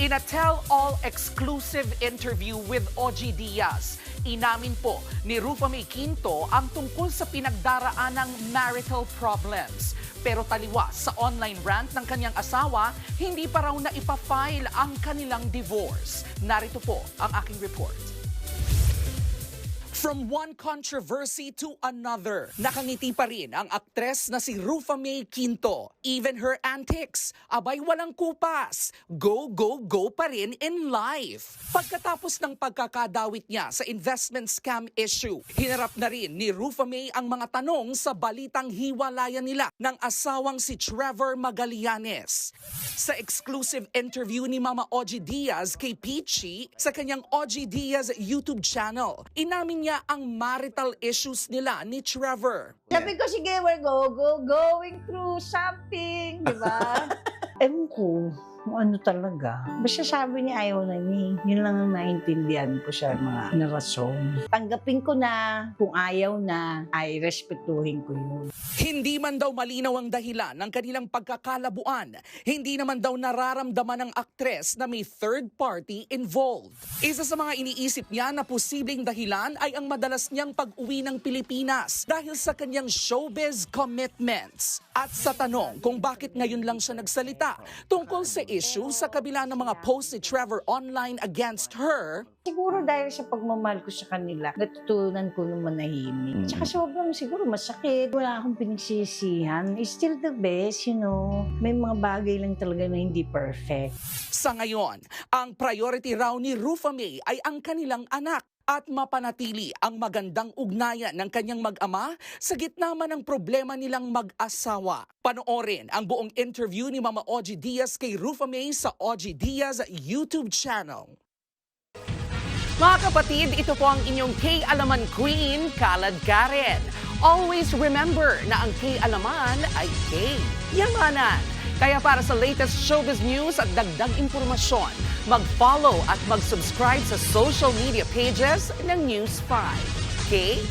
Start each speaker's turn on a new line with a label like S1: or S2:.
S1: In a tell-all exclusive interview with OG Diaz, inamin po ni Rufa May Quinto ang tungkol sa pinagdaraanang marital problems. Pero taliwas sa online rant ng kanyang asawa, hindi pa raw na ipafile ang kanilang divorce. Narito po ang aking report. From one controversy to another, nakangiti pa rin ang aktres na si Rufa May Quinto. Even her antics, abay walang kupas. Go, go, go pa rin in life. Pagkatapos ng pagkakadawit niya sa investment scam issue, hinarap na rin ni Rufa May ang mga tanong sa balitang hiwalayan nila ng asawang si Trevor Magallanes. Sa exclusive interview ni Mama OG Diaz kay Peachy sa kanyang OG Diaz YouTube channel, inamin niya ang marital issues nila ni Trevor.
S2: Sabi ko, sige, we're going through something, di ba? Ewan ko kung ano talaga. Basta sabi niya ayaw na niya. Yun lang ang naintindihan ko sa mga narason. Tanggapin ko na kung ayaw na, ay respetuhin ko yun.
S1: Hindi man daw malinaw ang dahilan ng kanilang pagkakalabuan. Hindi naman daw nararamdaman ng aktres na may third party involved. Isa sa mga iniisip niya na posibleng dahilan ay ang madalas niyang pag-uwi ng Pilipinas dahil sa kanyang showbiz commitments. At sa tanong kung bakit ngayon lang siya nagsalita tungkol sa issue sa kabila ng mga posts ni Trevor online against her,
S2: Siguro dahil sa pagmamahal ko sa kanila, natutunan ko ng manahimik. Tsaka sobrang siguro masakit. Wala akong pinagsisihan. It's still the best, you know. May mga bagay lang talaga na hindi perfect.
S1: sa ngayon, ang priority raw ni Rufa May ay ang kanilang anak at mapanatili ang magandang ugnayan ng kanyang mag-ama sa gitna man ng problema nilang mag-asawa. Panoorin ang buong interview ni Mama OG Diaz kay Rufa May sa OG Diaz YouTube channel. Mga kapatid, ito po ang inyong K-Alaman Queen, Kalad Karen. Always remember na ang K-Alaman ay K-Yamanan. Kaya para sa latest showbiz news at dagdag impormasyon, mag-follow at mag-subscribe sa social media pages ng News 5. Okay?